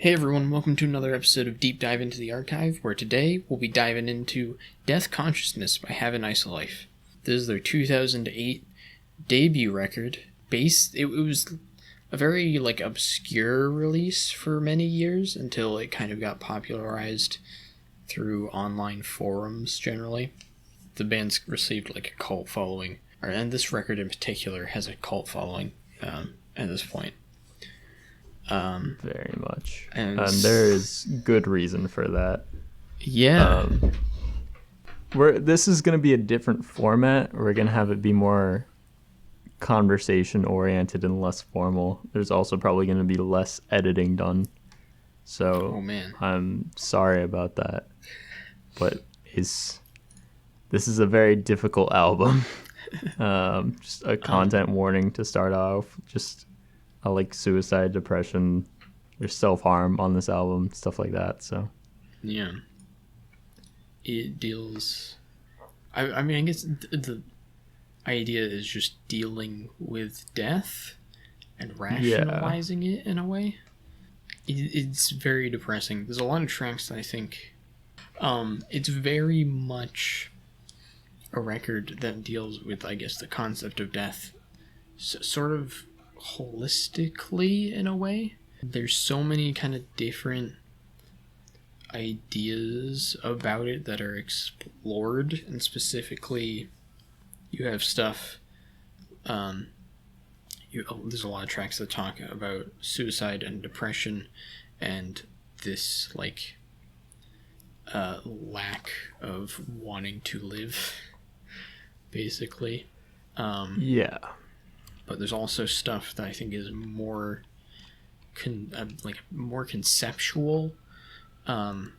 Hey everyone, welcome to another episode of Deep Dive into the Archive, where today we'll be diving into Deathconsciousness by Have a Nice Life. This is their 2008 debut record. It was a very obscure release for many years until it kind of got popularized through online forums generally. The band's received a cult following, and this record in particular has a cult following at this point. Very much, and there is good reason for that. Yeah. This is going to be a different format. We're going to have it be more conversation oriented and less formal. There's also probably going to be less editing done. So, oh man, I'm sorry about that, but this is a very difficult album. Just a content warning to start off. Just I like suicide, depression, there's self-harm on this album, stuff like that. So yeah, it deals. I guess the idea is just dealing with death and rationalizing it in a way. It's very depressing. There's a lot of tracks that I think it's very much a record that deals with, I guess, the concept of death sort of holistically in a way. There's so many kind of different ideas about it that are explored, and specifically you have stuff there's a lot of tracks that talk about suicide and depression and this lack of wanting to live, basically. But there's also stuff that I think is more more conceptual. There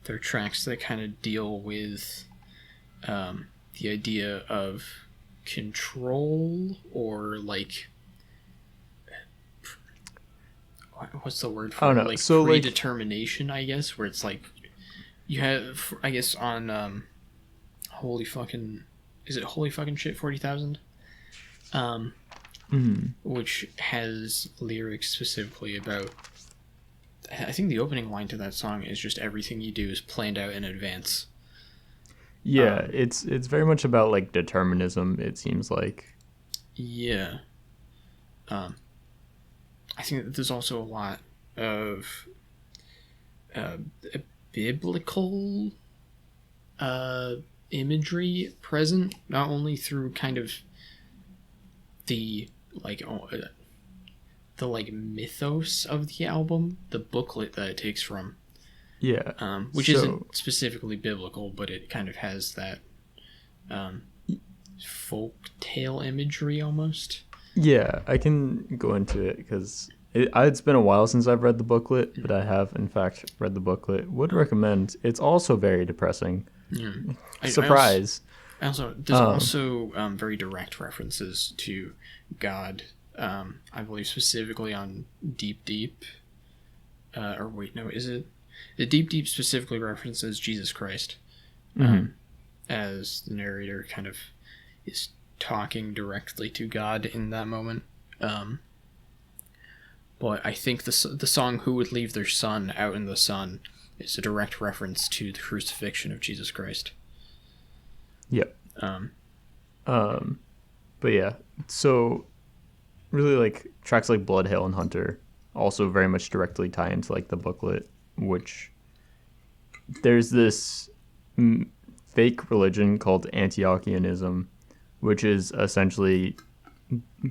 are tracks that kind of deal with the idea of control, or what's the word for it? So predetermination, I guess, where it's you have, I guess, on Holy Fucking Shit 40,000? Which has lyrics specifically about, I think the opening line to that song is just everything you do is planned out in advance. Yeah, it's very much about determinism, it seems like. Yeah. I think that there's also a lot of biblical imagery present, not only through kind of the mythos of the album, the booklet that it takes from, which isn't specifically biblical, but it kind of has that folk tale imagery almost. Yeah, I can go into it because it's been a while since I've read the booklet, but I have in fact read the booklet. Would recommend. It's also very depressing. Yeah. Surprise. There's also very direct references to God. I believe specifically on Deep Deep. Is it? The Deep Deep specifically references Jesus Christ. As the narrator kind of is talking directly to God in that moment. But I think the song "Who Would Leave Their Son Out in the Sun" is a direct reference to the crucifixion of Jesus Christ. Yep. But yeah, so really tracks like Blood, Hail, and Hunter also very much directly tie into the booklet, which there's this fake religion called Antiochianism, which is essentially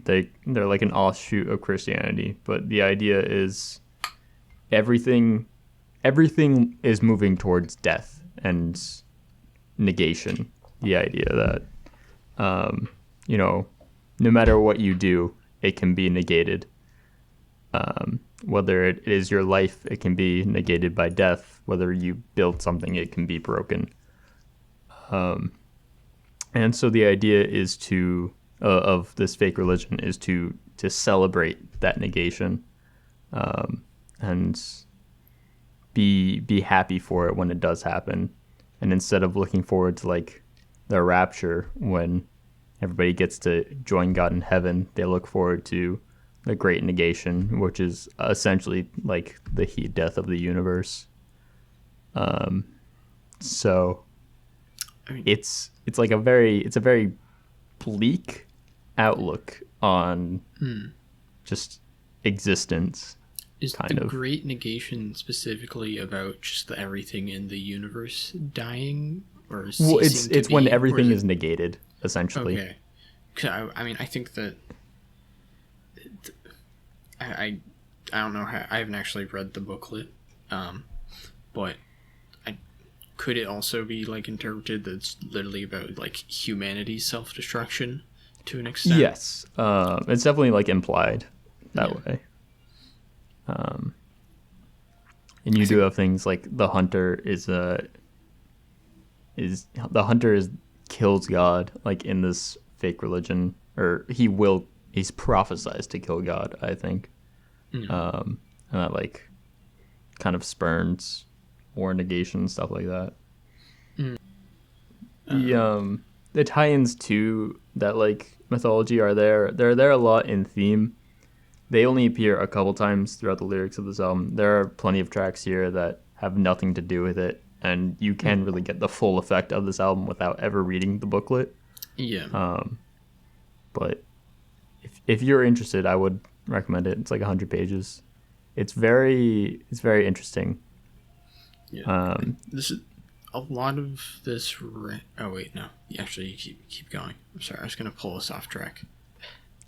they're an offshoot of Christianity, but the idea is everything is moving towards death and negation. The idea that no matter what you do, it can be negated. Whether it is your life, it can be negated by death. Whether you build something, it can be broken. And so the idea is of this fake religion is to celebrate that negation, and be happy for it when it does happen. And instead of looking forward to the rapture when everybody gets to join God in heaven, they look forward to the Great Negation, which is essentially like the heat death of the universe. So I mean, it's like a very bleak outlook on just existence. is the Great Negation specifically about just everything in the universe dying, or Well, ceasing it's to when be, everything is negated, essentially. okay? 'Cause I mean, I think that I don't know how, I haven't actually read the booklet, but could it also be like interpreted that it's literally about like humanity's self-destruction to an extent? Yes, it's definitely like implied that way. And you do have things like the hunter kills God, like in this fake religion, or he's prophesized to kill God, I think. And that like kind of spurns war negation, stuff like that. The tie-ins to that like mythology are there. They're there a lot in theme. They only appear a couple times throughout the lyrics of this album. There are plenty of tracks here that have nothing to do with it, and you can really get the full effect of this album without ever reading the booklet. Yeah. But if you're interested, I would recommend it. It's like 100 pages. It's very interesting. Yeah. This is a lot of this. Oh wait, no. Actually, you keep going. I'm sorry. I was gonna pull us off track.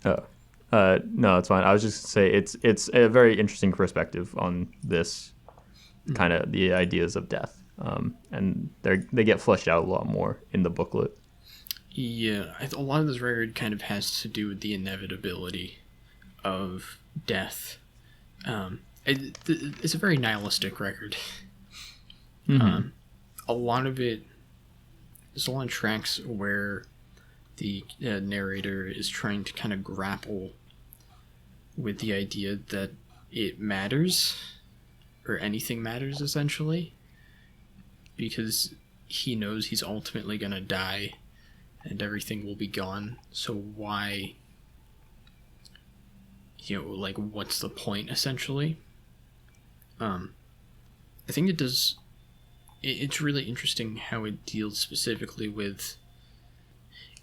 Oh. No, it's fine. I was just gonna say it's a very interesting perspective on this kind of the ideas of death, and they get fleshed out a lot more in the booklet. Yeah, a lot of this record kind of has to do with the inevitability of death. It's a very nihilistic record. A lot of it, there's a lot of tracks where the narrator is trying to kind of grapple with the idea that it matters, or anything matters, essentially, because he knows he's ultimately going to die and everything will be gone. So why, like, what's the point, essentially? I think it does. It's really interesting how it deals specifically with.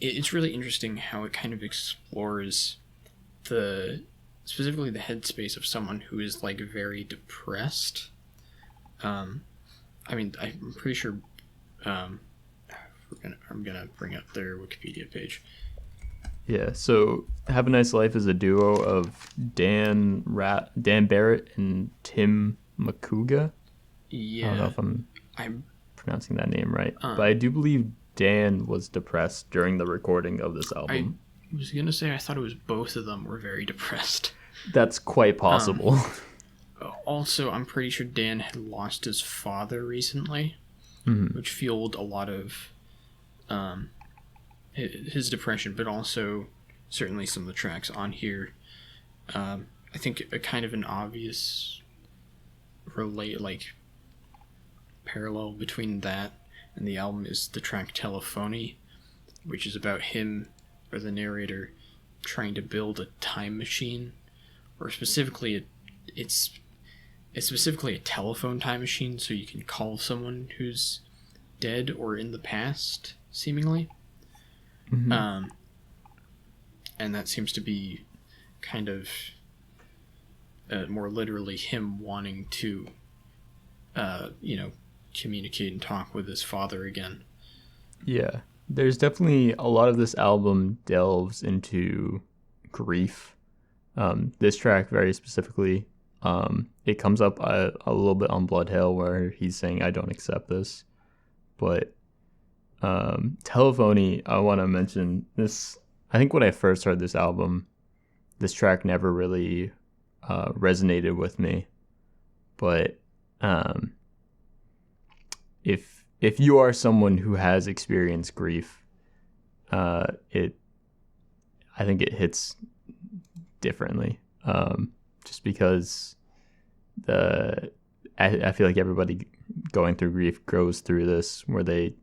It's really interesting how it kind of explores specifically the headspace of someone who is like very depressed. I mean, I'm pretty sure. I'm gonna bring up their Wikipedia page. Yeah. So, Have a Nice Life is a duo of Dan Barrett and Tim McCouga. Yeah. I don't know if I'm pronouncing that name right, but I do believe Dan was depressed during the recording of this album. I was gonna say I thought it was both of them were very depressed. That's quite possible. Also, I'm pretty sure Dan had lost his father recently, which fueled a lot of his depression, but also certainly some of the tracks on here. I think a kind of an obvious parallel between that and the album is the track Telephony, which is about him, or the narrator, trying to build a time machine, or specifically it's specifically a telephone time machine, so you can call someone who's dead or in the past, seemingly. And that seems to be kind of more literally him wanting to communicate and talk with his father again. Yeah. There's definitely a lot of this album delves into grief. This track very specifically, it comes up a little bit on Blood Hill where he's saying, I don't accept this. But Telephony, I want to mention this. I think when I first heard this album, this track never really resonated with me. But if you are someone who has experienced grief, I think it hits differently. Just because I feel like everybody going through grief goes through this where they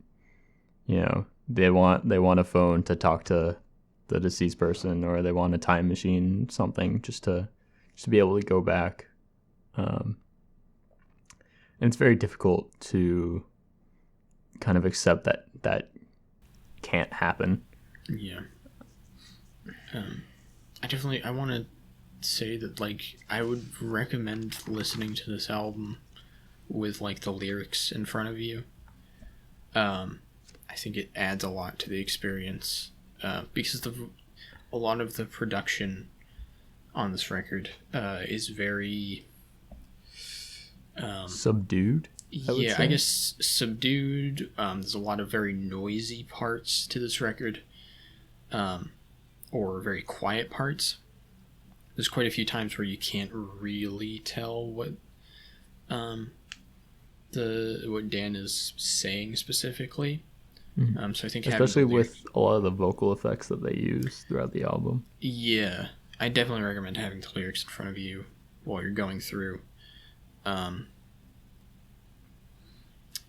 want a phone to talk to the deceased person, or they want a time machine, something just to be able to go back. And it's very difficult to kind of accept that can't happen. Yeah. I want to say that, like, I would recommend listening to this album with, like, the lyrics in front of you. I think it adds a lot to the experience, because a lot of the production on this record is very subdued. I guess subdued. There's a lot of very noisy parts to this record, or very quiet parts. There's quite a few times where you can't really tell what Dan is saying specifically. Mm-hmm. So I think especially with a lot of the vocal effects that they use throughout the album. Yeah, I definitely recommend having the lyrics in front of you while you're going through.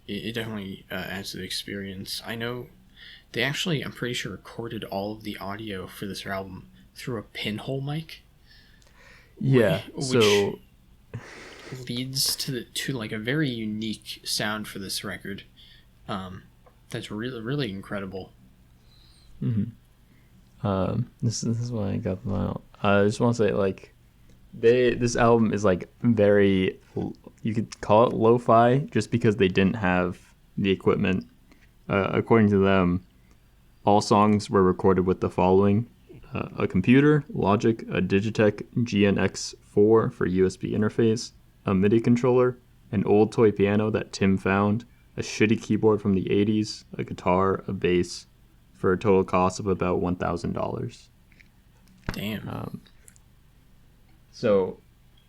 It definitely adds to the experience. I know they actually, I'm pretty sure, recorded all of the audio for this album through a pinhole mic. Yeah, which leads to like a very unique sound for this record. That's really, really incredible. Mm-hmm. This is why I got them out. I just want to say, like, this album is like very, you could call it lo-fi just because they didn't have the equipment. According to them, all songs were recorded with the following: a computer, Logic, a Digitech GNX4 for USB interface, a MIDI controller, an old toy piano that Tim found, a shitty keyboard from the 80s, a guitar, a bass, for a total cost of about $1,000. Damn. So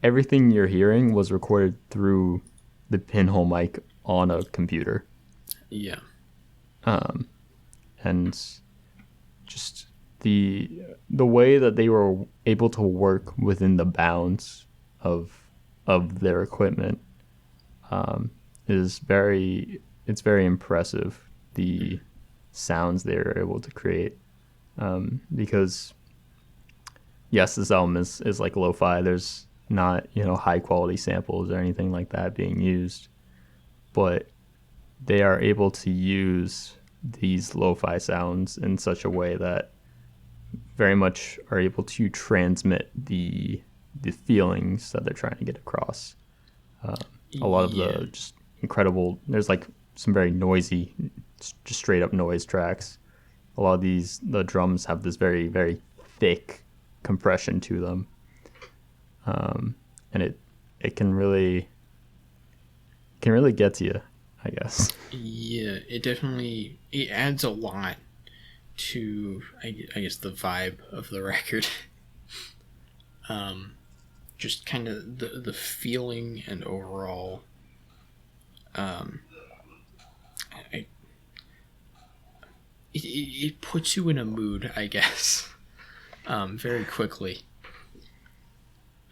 everything you're hearing was recorded through the pinhole mic on a computer. Yeah. And just the way that they were able to work within the bounds of their equipment is very impressive. The sounds they were able to create, because yes, this album is like lo-fi. There's not, high quality samples or anything like that being used, but they are able to use these lo-fi sounds in such a way that very much are able to transmit the feelings that they're trying to get across. A lot of the just incredible, there's like some very noisy, just straight up noise tracks. A lot of the drums have this very, very thick compression to them. And it can really get to you, I guess. Yeah, it adds a lot to, I guess, the vibe of the record. Just kind of the feeling and overall, it puts you in a mood, I guess, very quickly.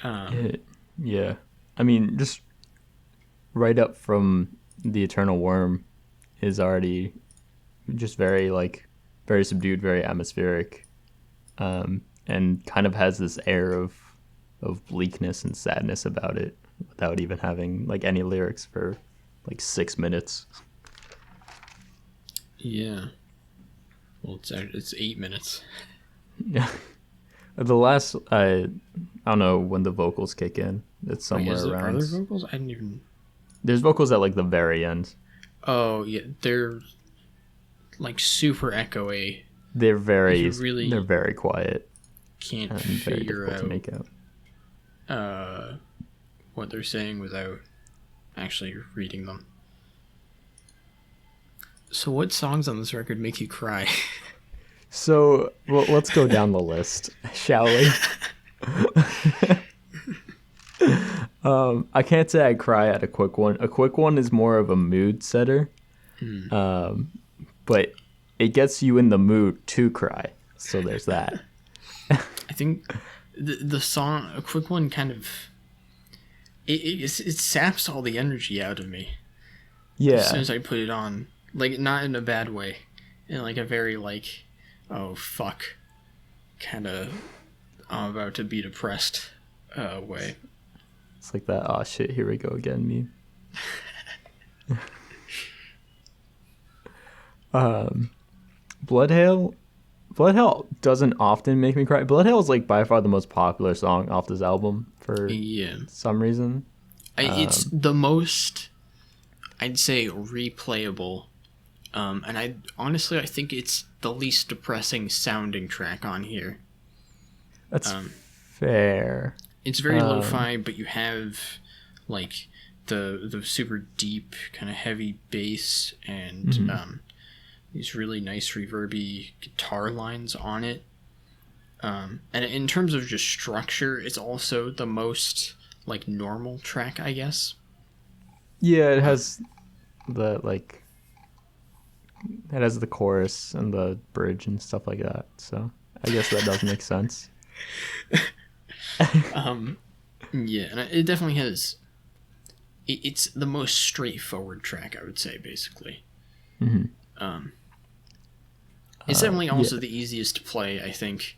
Yeah, I mean, just right up from The Eternal Worm is already just very subdued, very atmospheric, and kind of has this air of bleakness and sadness about it without even having like any lyrics for like 6 minutes. Yeah. Well, it's 8 minutes. Yeah. The last, I don't know when the vocals kick in. It's somewhere around. Are there vocals? I didn't even. There's vocals at like the very end. Oh yeah, they're like super echoey. They're very quiet. Can't and figure very difficult out to make out what they're saying without actually reading them. So what songs on this record make you cry? So, well, let's go down the list, shall we? I can't say I cry at a quick one. A quick one is more of a mood setter, but it gets you in the mood to cry. So there's that. I think the song, a quick one, kind of it saps all the energy out of me. Yeah. As soon as I put it on, like, not in a bad way, in like a very like, oh fuck, kind of I'm about to be depressed way. It's like that, oh shit, here we go again meme. Bloodhail doesn't often make me cry. Bloodhail is like by far the most popular song off this album for some reason. It's the most, I'd say, replayable. And I think it's the least depressing sounding track on here. That's fair. It's very lo-fi, but you have like the super deep kind of heavy bass and these really nice reverby guitar lines on it. And in terms of just structure, it's also the most like normal track, I guess. Yeah, it has the chorus and the bridge and stuff like that. So I guess that does make sense. Yeah, and it definitely has. It's the most straightforward track, I would say, basically. It's definitely also the easiest to play, I think,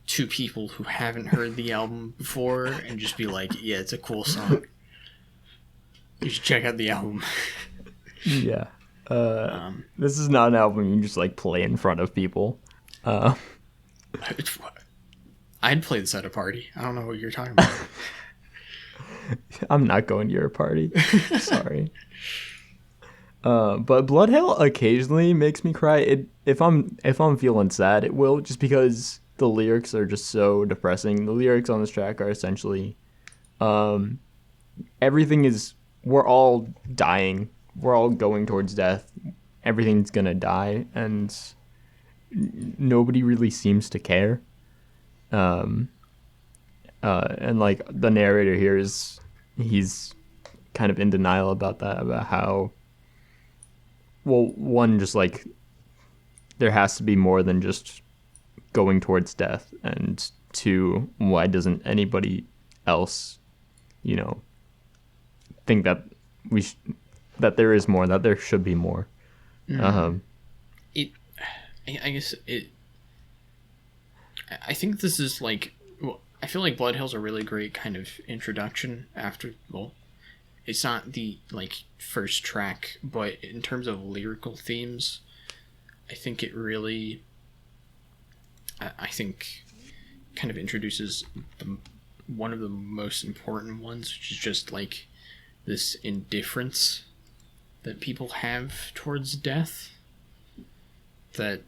to people who haven't heard the album before and just be like, yeah, it's a cool song. You should check out the album. Yeah. This is not an album you can just like play in front of people. I'd play this at a party. I don't know what you're talking about. I'm not going to your party. Sorry. But Bloodhail occasionally makes me cry. If I'm feeling sad, it will, just because the lyrics are just so depressing. The lyrics on this track are essentially, everything is, we're all dying. We're all going towards death. Everything's gonna die, and nobody really seems to care. And like the narrator here he's kind of in denial about that, about how, well, one, just like there has to be more than just going towards death, and two, why doesn't anybody else, think that that there is more, that there should be more. I think this is like, well, I feel like Bloodhail's a really great kind of introduction after, well, it's not the like first track, but in terms of lyrical themes, I think it really, I think, kind of introduces one of the most important ones, which is just like this indifference that people have towards death, that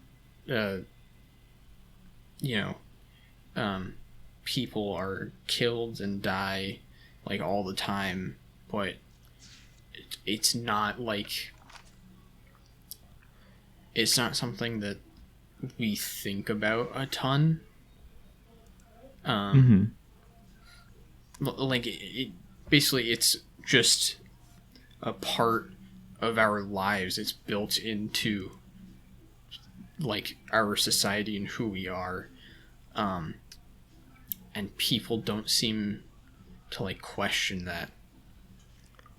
people are killed and die like all the time, but it's not like, it's not something that we think about a ton. Like it basically, it's just a part of our lives. It's built into like our society and who we are, and people don't seem to like question that.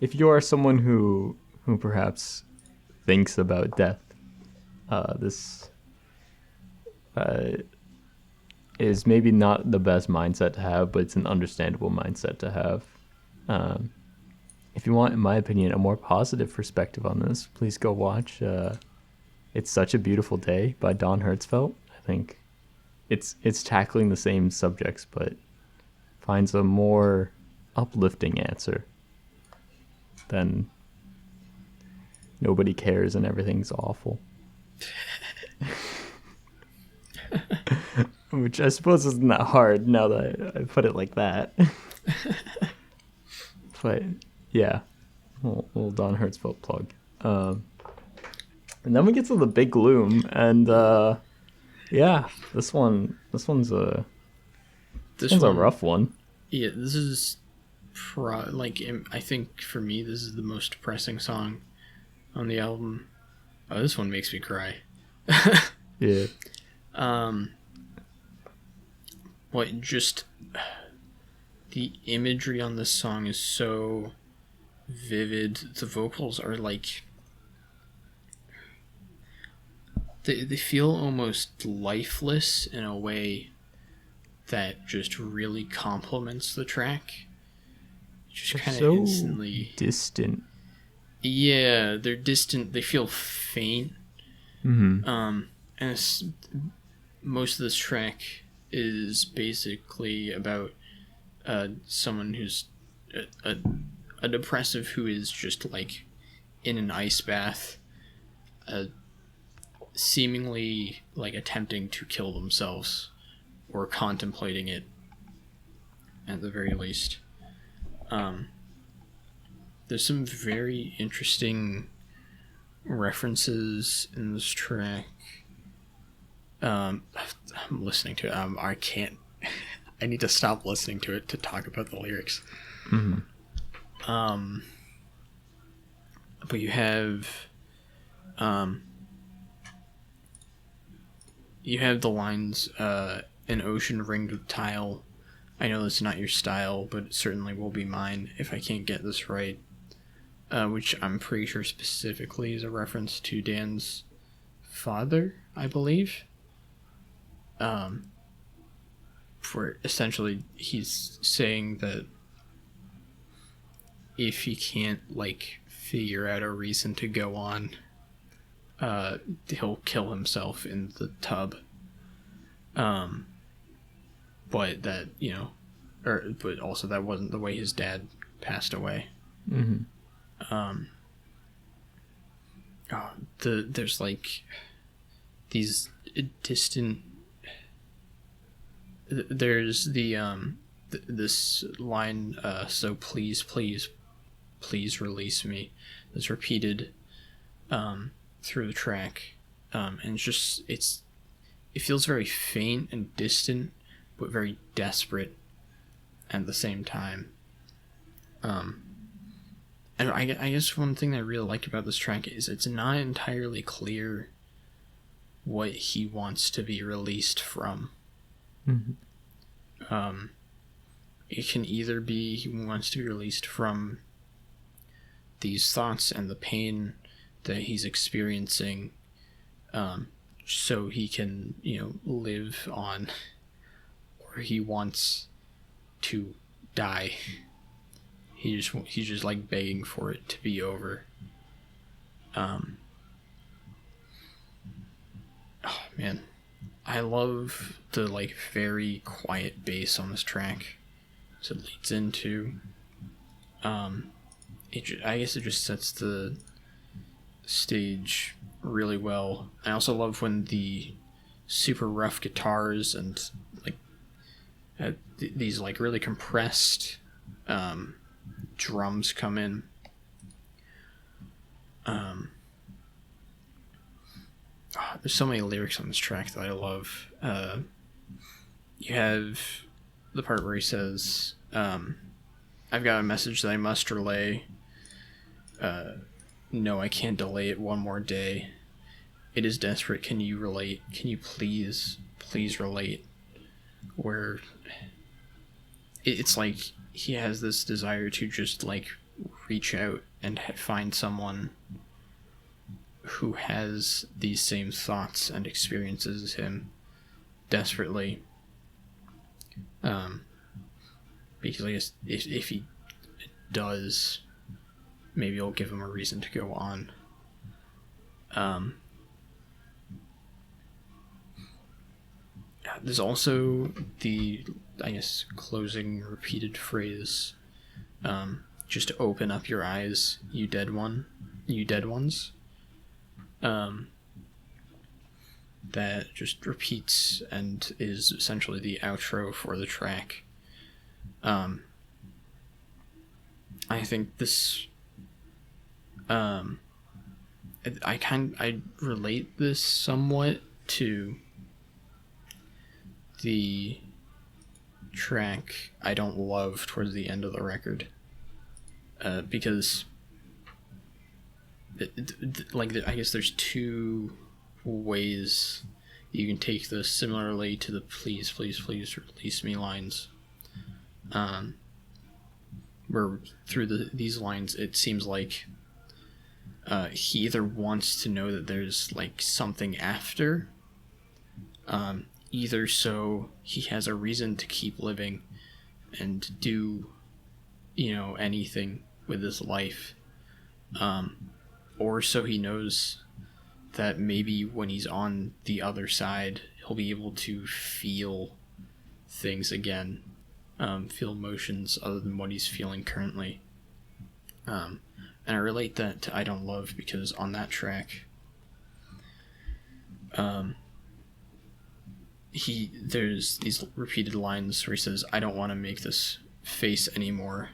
If you are someone who perhaps thinks about death, this is maybe not the best mindset to have, but it's an understandable mindset to have. If you want, in my opinion, a more positive perspective on this, please go watch It's Such a Beautiful Day by Don Hertzfeldt. I think it's tackling the same subjects, but finds a more uplifting answer than nobody cares and everything's awful. Which I suppose isn't that hard now that I put it like that. But yeah, little Don Hertzfeldt plug. And then we get to the Big Gloom, and yeah, this one's a rough one. Yeah, this is I think for me this is the most depressing song on the album. Oh, this one makes me cry. Yeah. But just the imagery on this song is so vivid. The vocals are like, they feel almost lifeless in a way that just really complements the track. Just kind of so instantly distant. Yeah, they're distant. They feel faint. Mm-hmm. And most of this track is basically about someone who's a depressive who is just like in an ice bath, seemingly like attempting to kill themselves or contemplating it at the very least. There's some very interesting references in this track. I'm listening to it. I can't. I need to stop listening to it to talk about the lyrics. Mm-hmm. But you have the lines, an ocean ringed with tile. I know that's not your style, but it certainly will be mine if I can't get this right. Which I'm pretty sure specifically is a reference to Dan's father, I believe. For essentially, he's saying that if he can't like figure out a reason to go on, he'll kill himself in the tub. But that but also that wasn't the way his dad passed away. Mm-hmm. There's like these distant. There's this line. So please, please, please release me. That's repeated through the track, and it feels very faint and distant, but very desperate at the same time. And I guess one thing that I really like about this track is it's not entirely clear what he wants to be released from. Mm-hmm. It can either be he wants to be released from these thoughts and the pain that he's experiencing, so he can, live on, or he wants to die. He's just like begging for it to be over. Oh man, I love the like very quiet bass on this track. So it leads into, I guess it just sets the stage really well. I also love when the super rough guitars and like these like really compressed drums come in. There's so many lyrics on this track that I love. You have the part where he says, I've got a message that I must relay. No, I can't delay it one more day. It is desperate. Can you relate? Can you please relate? Where it's like he has this desire to just like reach out and find someone who has these same thoughts and experiences as him desperately. Because I guess if he does, maybe it'll give him a reason to go on. There's also the, I guess, closing repeated phrase, just open up your eyes, you dead ones. That just repeats and is essentially the outro for the track. I think this, I relate this somewhat to the track I Don't Love towards the end of the record, because I guess there's two ways you can take this, similarly to the please release me lines, where through these lines it seems like he either wants to know that there's like something after, either so he has a reason to keep living and do, anything with his life, or so he knows that maybe when he's on the other side, he'll be able to feel things again, feel emotions other than what he's feeling currently. And I relate that to I Don't Love, because on that track, there's these repeated lines where he says, I don't want to make this face anymore,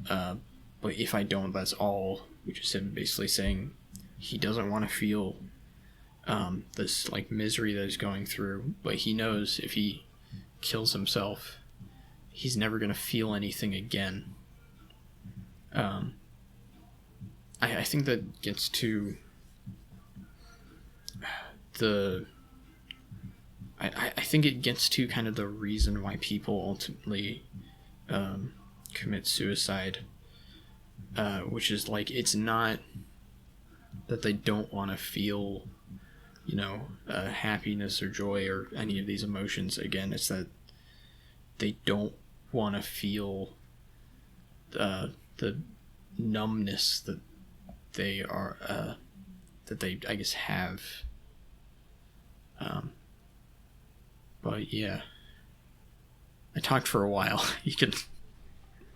but if I don't, that's all, which is him basically saying he doesn't want to feel this like misery that he's going through, but he knows if he kills himself, he's never going to feel anything again. I think that gets to I think it gets to kind of the reason why people ultimately commit suicide, which is like, it's not that they don't want to feel, happiness or joy or any of these emotions again. It's that they don't want to feel the numbness that they are that they, I guess, have. But yeah, I talked for a while. You can.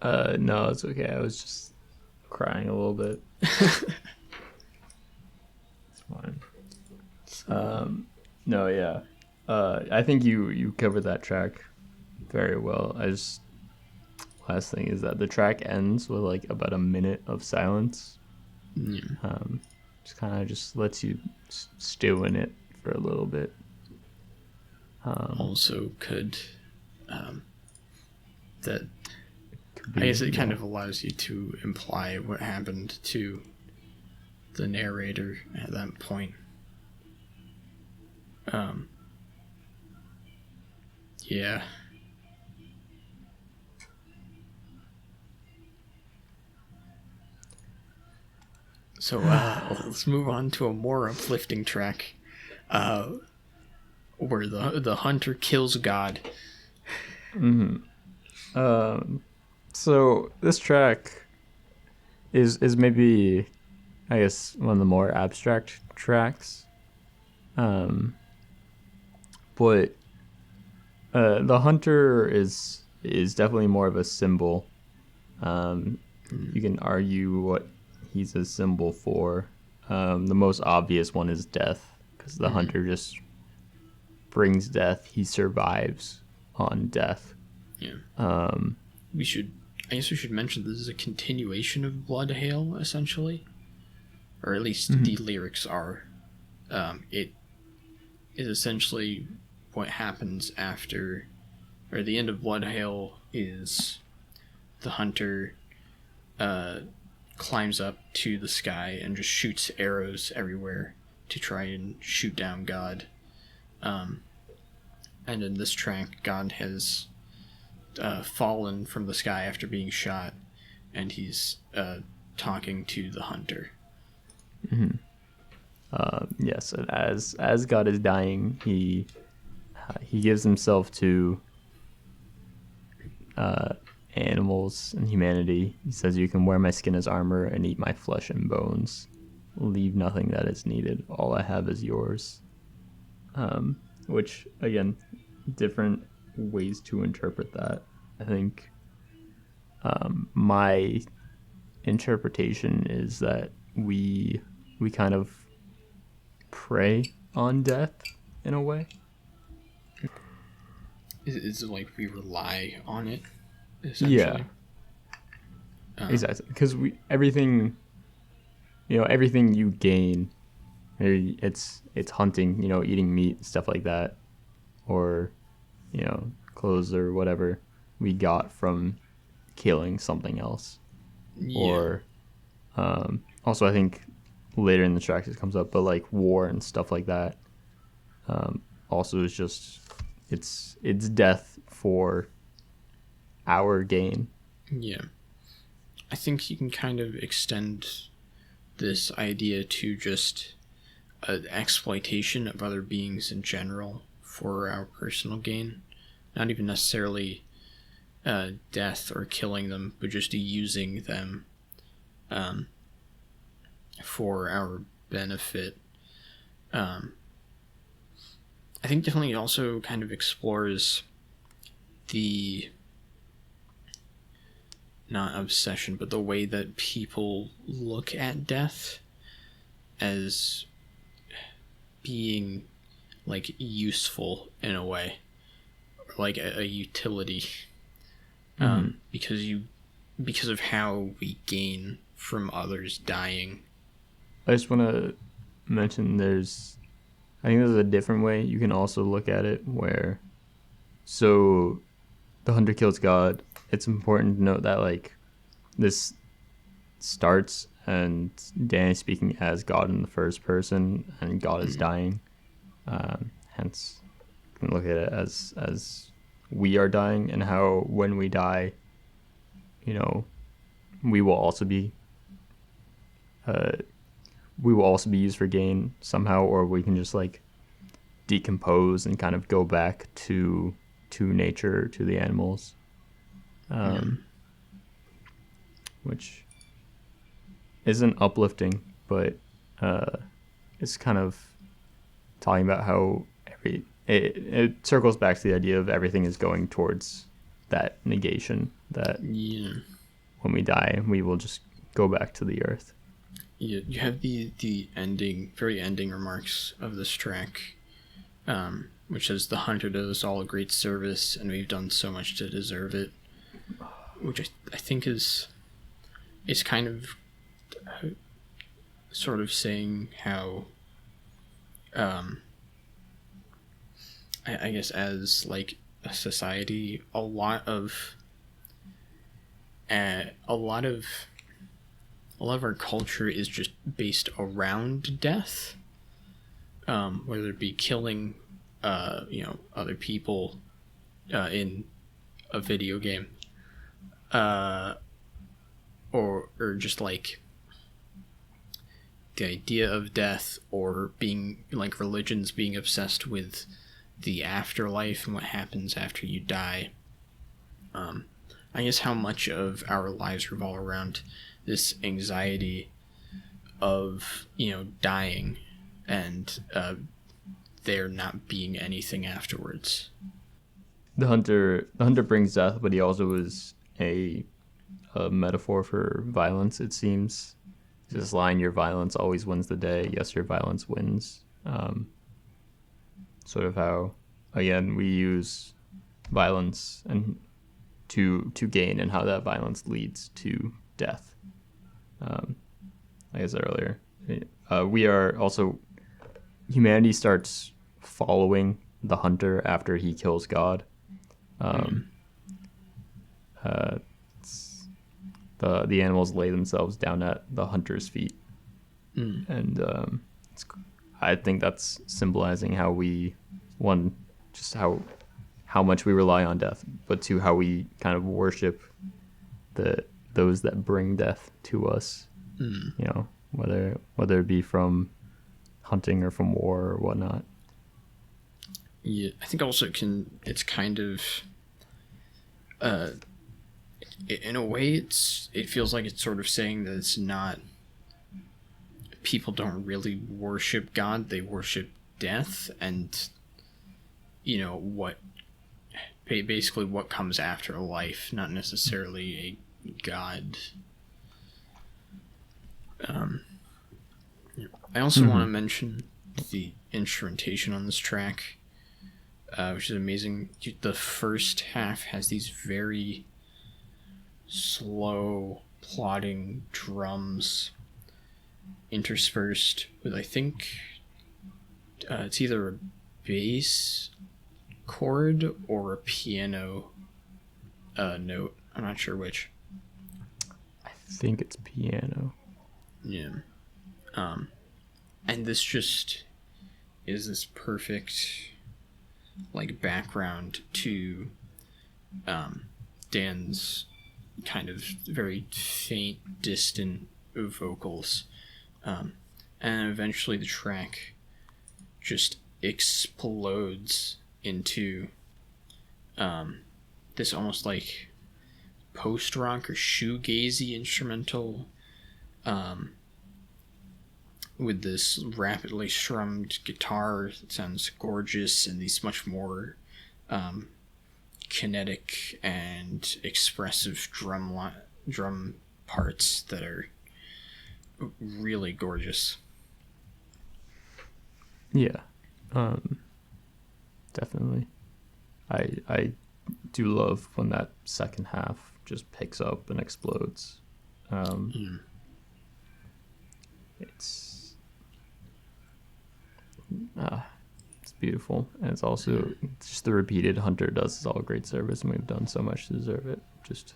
No, it's okay. I was just crying a little bit. It's fine. No, yeah. I think you covered that track very well. Last thing is that the track ends with like about a minute of silence. Yeah. Just kind of just lets you stew in it for a little bit. Also could that I guess it kind of allows you to imply what happened to the narrator at that point. Yeah. So let's move on to a more uplifting track, where the hunter kills God. Mm-hmm. So this track is maybe, I guess, one of the more abstract tracks. But the hunter is definitely more of a symbol. You can argue what he's a symbol for. The most obvious one is death, because the hunter just brings death. He survives on death. Yeah. I guess we should mention this is a continuation of Blood Hail, essentially, or at least the lyrics are. It is essentially what happens after, or the end of Blood Hail is the hunter climbs up to the sky and just shoots arrows everywhere to try and shoot down God. And in this track, God has fallen from the sky after being shot, and he's talking to the hunter. Mm-hmm. Yes, and as God is dying, he gives himself to animals and humanity. He says, "You can wear my skin as armor and eat my flesh and bones. Leave nothing that is needed. All I have is yours." Which, again, different ways to interpret that. I think my interpretation is that we kind of prey on death in a way. Is it like we rely on it, essentially? Yeah. Exactly. Because everything you gain, it's hunting, eating meat, stuff like that, or, clothes or whatever we got from killing something else. Yeah. Or also I think later in the tracks it comes up, but like war and stuff like that also is just it's death for our gain. Yeah. I think you can kind of extend this idea to just exploitation of other beings in general for our personal gain, not even necessarily death or killing them, but just using them for our benefit. I think definitely also kind of explores the, not obsession, but the way that people look at death as being like useful in a way, like a utility, because of how we gain from others dying. I just want to mention I think there's a different way you can also look at it, where, so the hunter kills God. It's important to note that like this starts and Dan is speaking as God in the first person, and God is dying. Hence, you can look at it as we are dying, and how when we die, we will also be used for gain somehow, or we can just like decompose and kind of go back to nature, to the animals, which isn't uplifting, but it's kind of talking about how it circles back to the idea of everything is going towards that negation, that when we die we will just go back to the earth. You have the very ending remarks of this track, which says, "The hunter does us all a great service, and we've done so much to deserve it," which I think is kind of sort of saying how, I guess as like a society, a lot of our culture is just based around death, whether it be killing, other people in a video game, or just like the idea of death, or being like religions being obsessed with the afterlife and what happens after you die. I guess how much of our lives revolve around this anxiety of, dying and there not being anything afterwards. The hunter brings death, but he also is a metaphor for violence, it seems. This line, "Your violence always wins the day. Yes, your violence wins." Sort of how, again, we use violence and to gain, and how that violence leads to death. Like I said earlier, we are also, humanity starts following the hunter after he kills God. The animals lay themselves down at the hunter's feet, and I think that's symbolizing how we, just how much we rely on death, but to how we kind of worship those that bring death to us. Whether it be from hunting or from war or whatnot. Yeah, I think also it's kind of, in a way, it feels like it's sort of saying that it's not, people don't really worship God, they worship death, and basically what comes after life, not necessarily a God. I also want to mention the instrumentation on this track, which is amazing. The first half has these very slow, plodding drums interspersed with, I think, it's either a bass chord or a piano note. I'm not sure which. I think it's piano. Yeah. And this just is this perfect like background to Dan's kind of very faint, distant vocals, And eventually the track just explodes into this almost like post-rock or shoegazy instrumental, with this rapidly strummed guitar that sounds gorgeous, and these much more kinetic and expressive drum parts that are really gorgeous. Yeah, definitely. I do love when that second half just picks up and explodes. It's it's beautiful, and it's also just the repeated Hunter does us all great service, and we've done so much to deserve it. Just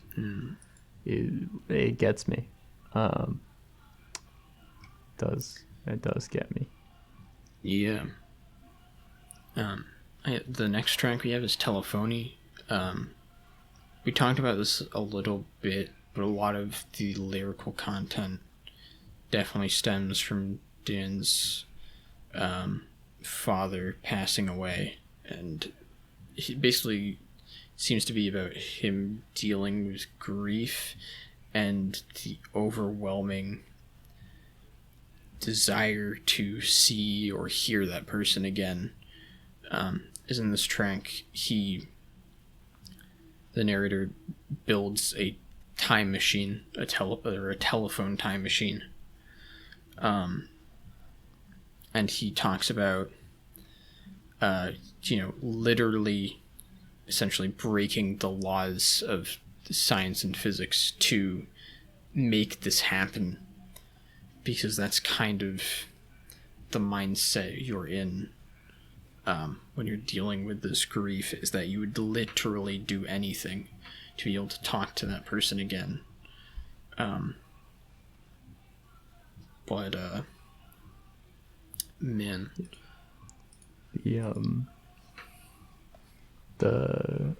it gets me. It does get me. Yeah. The next track we have is Telephony. We talked about this a little bit, but a lot of the lyrical content definitely stems from Dan's father passing away, and he basically seems to be about him dealing with grief and the overwhelming desire to see or hear that person again. Is in this track, the narrator builds a time machine, a telephone time machine, and he talks about literally essentially breaking the laws of science and physics to make this happen, because that's kind of the mindset you're in when you're dealing with this grief, is that you would literally do anything to be able to talk to that person again. But man, the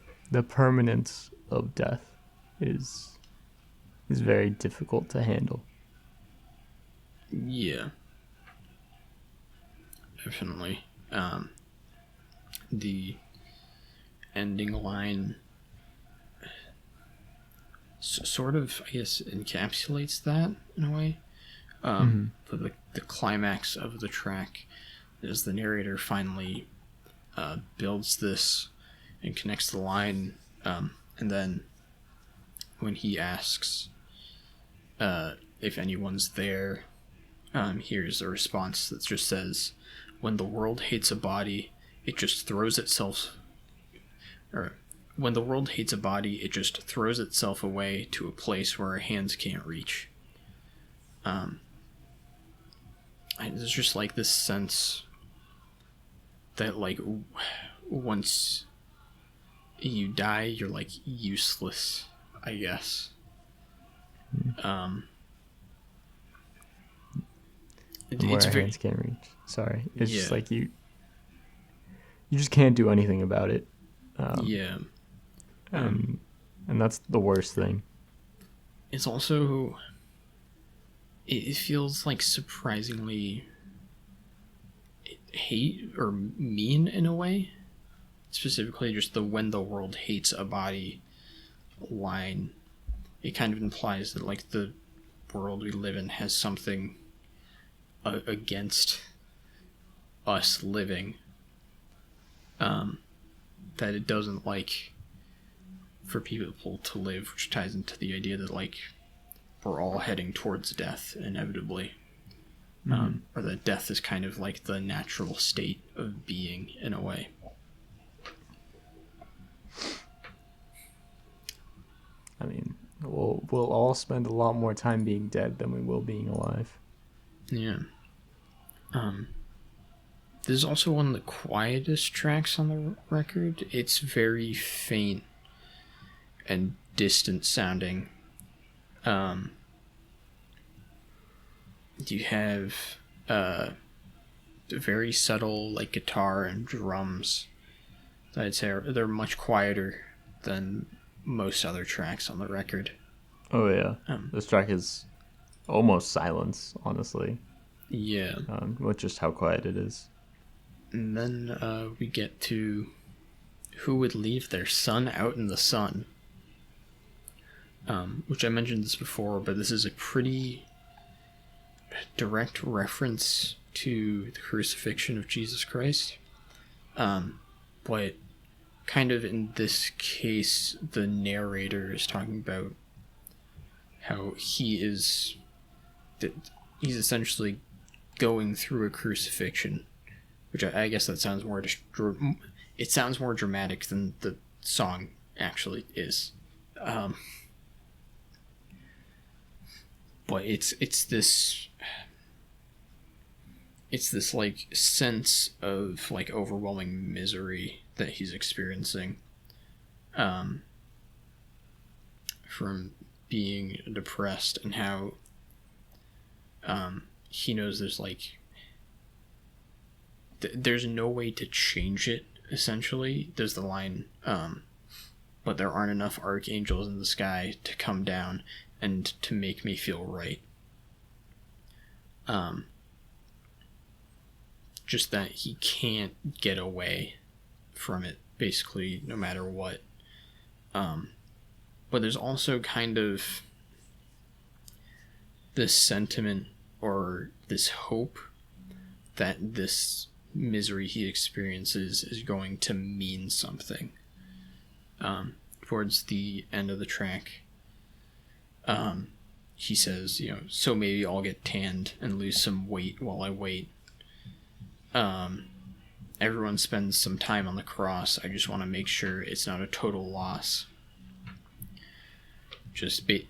permanence of death is very difficult to handle. Yeah, definitely. The ending line sort of, I guess, encapsulates that in a way. But the climax of the track is the narrator finally builds this and connects the line, and then when he asks if anyone's there, here's a response that just says, "When the world hates a body, it just throws itself," or "When the world hates a body, it just throws itself away to a place where our hands can't reach." There's just like this sense that like once you die, you're like useless, I guess. Where our hands can't reach. Sorry, it's just like you just can't do anything about it. And that's the worst thing. It's also, it feels like surprisingly hate or mean in a way. Specifically, just the "when the world hates a body" line. It kind of implies that like the world we live in has something against us living, that it doesn't like for people to live, which ties into the idea that like we're all heading towards death inevitably, or that death is kind of like the natural state of being in a way. I mean, we'll all spend a lot more time being dead than we will being alive. Yeah. This is also one of the quietest tracks on the record. It's very faint and distant sounding. You have very subtle like guitar and drums that I'd say they're much quieter than most other tracks on the record. Oh yeah, this track is almost silence, honestly. Yeah. With just how quiet it is. And then we get to who would leave their son out in the sun. Which I mentioned this before, but this is a pretty direct reference to the crucifixion of Jesus Christ. But kind of in this case, the narrator is talking about how he's essentially going through a crucifixion, which I guess that sounds more it sounds more dramatic than the song actually is. But it's this like sense of like overwhelming misery that he's experiencing from being depressed, and how he knows there's like there's no way to change it. Essentially, there's the line, but there aren't enough archangels in the sky to come down and to make me feel right. Just that he can't get away from it, basically, no matter what. But there's also kind of this sentiment or this hope that this misery he experiences is going to mean something. Towards the end of the track, he says, so maybe I'll get tanned and lose some weight while I wait. Everyone spends some time on the cross. I just want to make sure it's not a total loss. Just I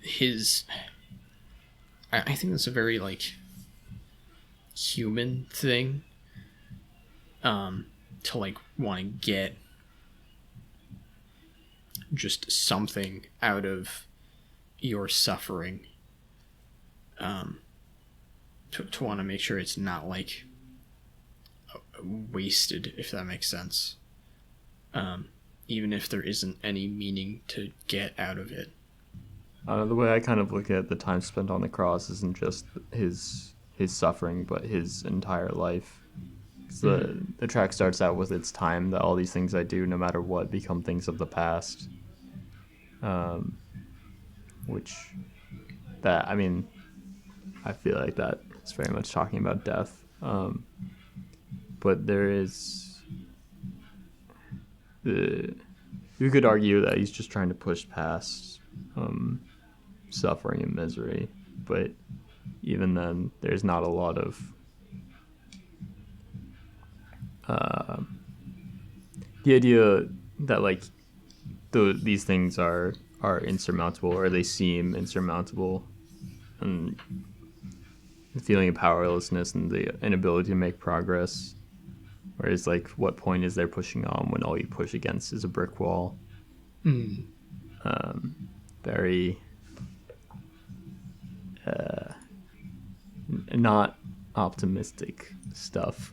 think that's a very like human thing, to like want to get just something out of your suffering, to want to make sure it's not like wasted, if that makes sense, even if there isn't any meaning to get out of it. The way I kind of look at the time spent on the cross isn't just his suffering, but his entire life. The track starts out with "It's time that all these things I do, no matter what, become things of the past," which I feel like that is very much talking about death. But there is you could argue that he's just trying to push past suffering and misery, but even then, there's not a lot of the idea that like these things are insurmountable, or they seem insurmountable, and the feeling of powerlessness and the inability to make progress. Whereas, like, what point is there pushing on when all you push against is a brick wall? Very not optimistic stuff.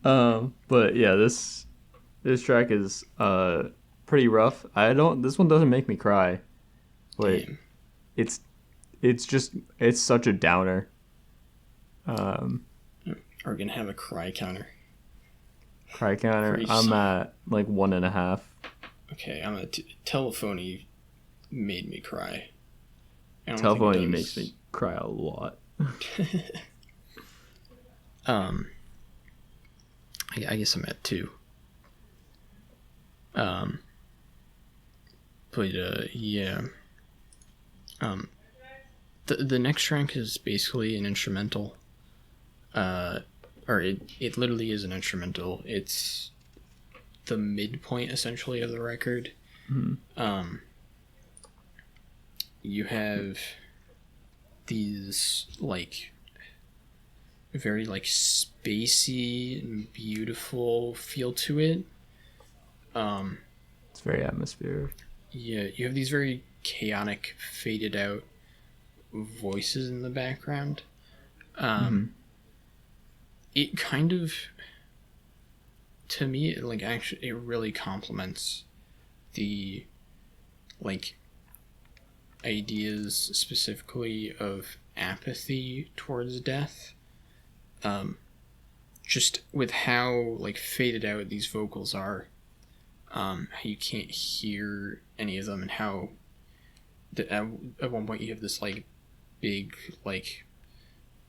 But yeah, this track is pretty rough. This one doesn't make me cry, but it's such a downer. Are we gonna have a cry counter? Cry counter. Crazy. I'm at like 1.5. Okay, I'm at Telephony. Made me cry. Telephony makes me cry a lot. I guess I'm at 2. But yeah. The next track is basically an instrumental. Or it literally is an instrumental. It's the midpoint essentially of the record. Mm-hmm. You have these like very like spacey and beautiful feel to it. It's very atmospheric. Yeah, you have these very chaotic, faded out voices in the background. It kind of, to me, like actually, it really complements the like ideas specifically of apathy towards death. just with how like faded out these vocals are, how you can't hear any of them, and how at one point you have this like big like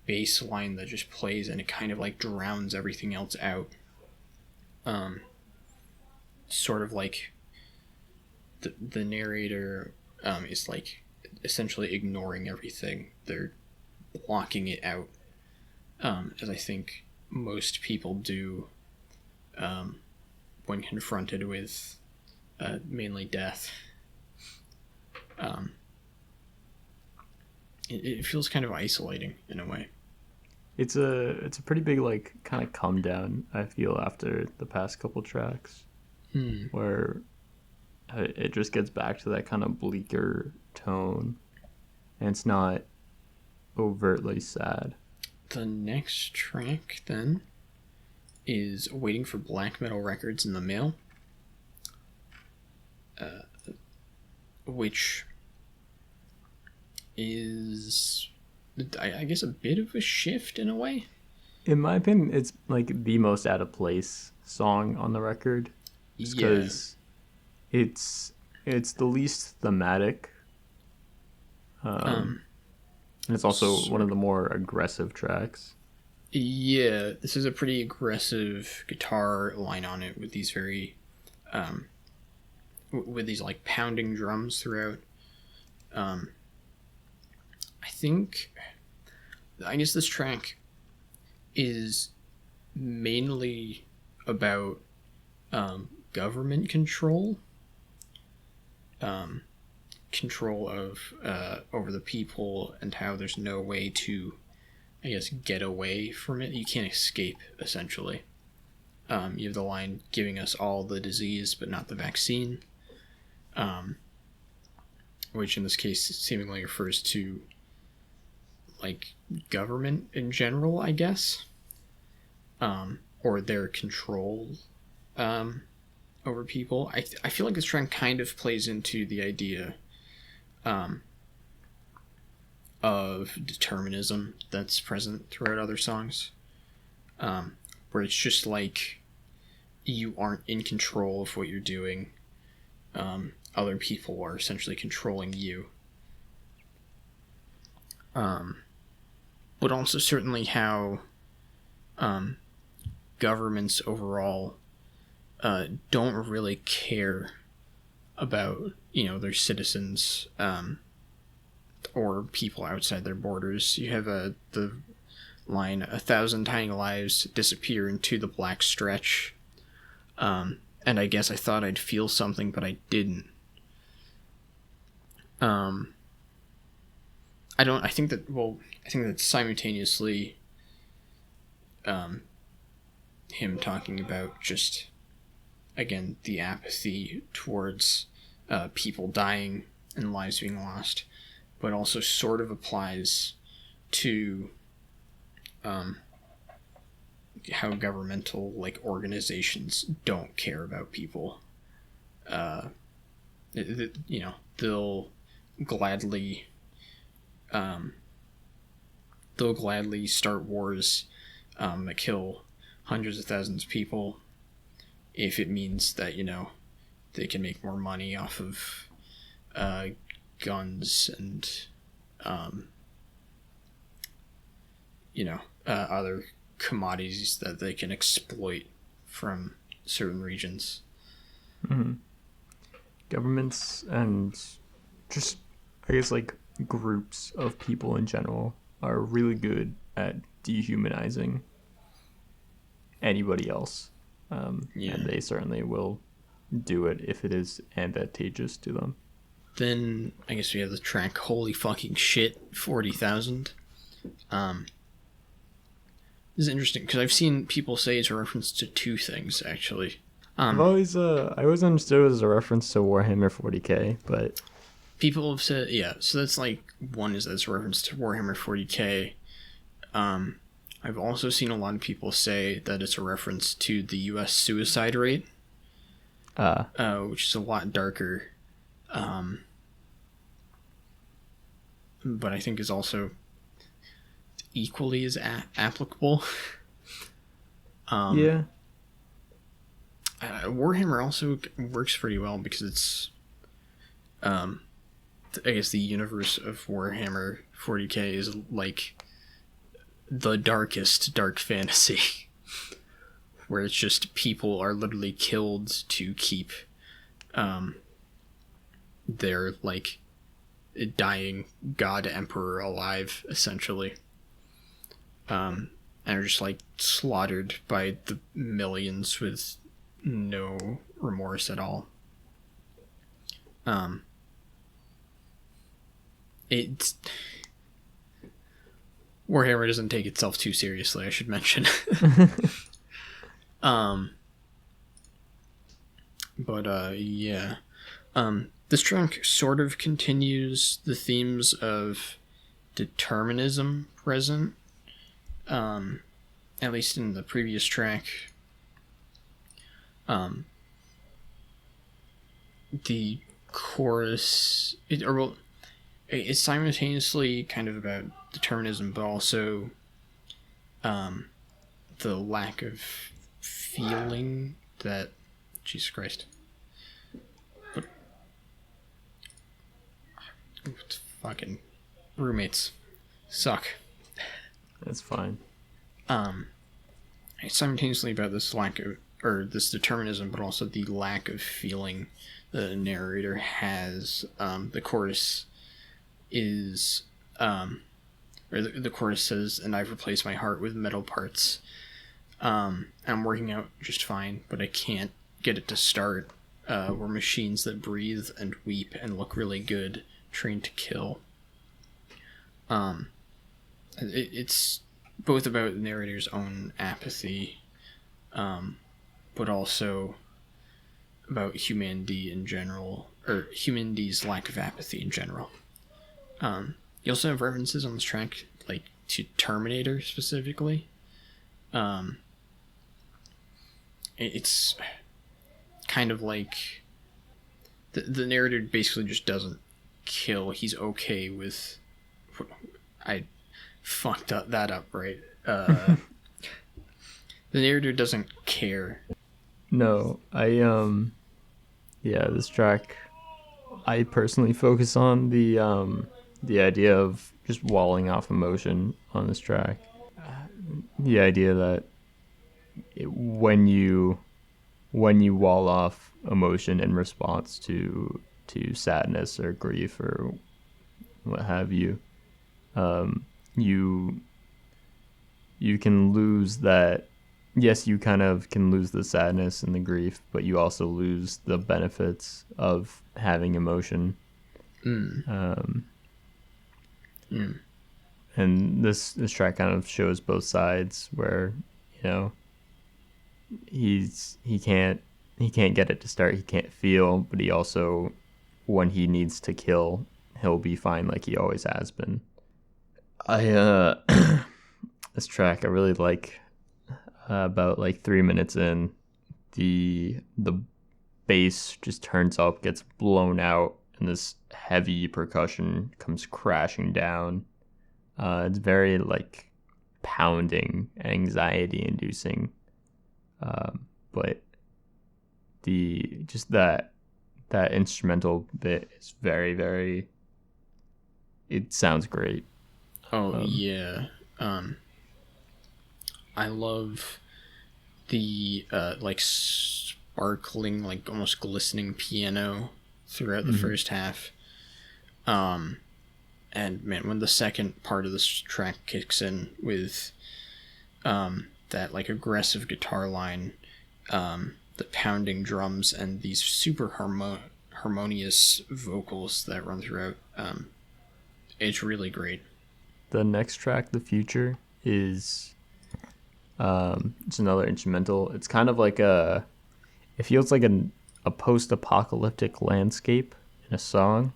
bass line that just plays and it kind of like drowns everything else out. Sort of like the narrator is like essentially ignoring everything. They're blocking it out, as I think most people do when confronted with mainly death. It feels kind of isolating in a way. It's a pretty big like kind of come down, I feel, after the past couple tracks, where it just gets back to that kind of bleaker tone, and it's not overtly sad. The next track then is Waiting for Black Metal Records in the Mail, which is, I guess, a bit of a shift in a way. In my opinion, it's like the most out of place song on the record, because it's the least thematic, and it's also one of the more aggressive tracks. Yeah, this is a pretty aggressive guitar line on it with these very, with these like pounding drums throughout. I guess this track is mainly about government control, control of over the people, and how there's no way to, I guess, get away from it. You can't escape, essentially. You have the line, giving us all the disease but not the vaccine, which in this case seemingly refers to like government in general, I guess, or their control over people. I feel like this trend kind of plays into the idea of determinism that's present throughout other songs, where it's just like you aren't in control of what you're doing. Other people are essentially controlling you. But also certainly how governments overall don't really care about, their citizens or people outside their borders. You have the line, 1,000 tiny lives disappear into the black stretch, and I guess I thought I'd feel something, but I didn't. I think that simultaneously him talking about just, again, the apathy towards people dying and lives being lost, but also sort of applies to how governmental like organizations don't care about people. They'll gladly start wars that kill hundreds of thousands of people if it means that they can make more money off of guns and other commodities that they can exploit from certain regions. Mm-hmm. Governments and just, I guess, like groups of people in general are really good at dehumanizing anybody else. And they certainly will do it if it is advantageous to them. Then I guess we have the track Holy Fucking Shit, 40,000. This is interesting because I've seen people say it's a reference to two things, actually. I always understood it as a reference to Warhammer 40k, but people have said, so that's like, one is that's a reference to Warhammer 40k. I've also seen a lot of people say that it's a reference to the US suicide rate, which is a lot darker, but I think is also equally as applicable. Yeah. Warhammer also works pretty well because it's, I guess the universe of Warhammer 40k is like the darkest dark fantasy, where it's just people are literally killed to keep their like dying god emperor alive, essentially, and are just like slaughtered by the millions with no remorse at all. It's Warhammer doesn't take itself too seriously, I should mention. Yeah. This track sort of continues the themes of determinism present, at least in the previous track. The chorus, it's simultaneously kind of about determinism, but also the lack of feeling that, Jesus Christ, but fucking roommates suck. That's fine. It's simultaneously about this lack of, or this determinism, but also the lack of feeling the narrator has. The chorus is, or the chorus says, "And I've replaced my heart with metal parts. I'm working out just fine, but I can't get it to start. We're machines that breathe and weep and look really good, trained to kill." It's both about the narrator's own apathy, but also about humanity in general, or humanity's lack of apathy in general. You also have references on this track, like to Terminator specifically. It's kind of like the narrator basically just doesn't kill. He's okay with. I fucked that up, right? The narrator doesn't care. No, yeah, this track, I personally focus on the idea of just walling off emotion on this track. The idea that when you wall off emotion in response to sadness or grief or what have you, you can lose that. Yes, you kind of can lose the sadness and the grief, but you also lose the benefits of having emotion. And this track kind of shows both sides, where, you know, he can't get it to start, he can't feel, but he also, when he needs to kill, he'll be fine like he always has been. This track I really like. About like 3 minutes in, the bass just turns up, gets blown out, and this heavy percussion comes crashing down. It's very like pounding, anxiety inducing, but that instrumental bit is very, very, it sounds great. Yeah. I love the like sparkling, like almost glistening piano throughout the first half. And man, when the second part of this track kicks in with that like aggressive guitar line, the pounding drums, and these super harmonious vocals that run throughout, it's really great. The next track, The Future, is it's another instrumental. It's kind of like it feels like a post-apocalyptic landscape in a song.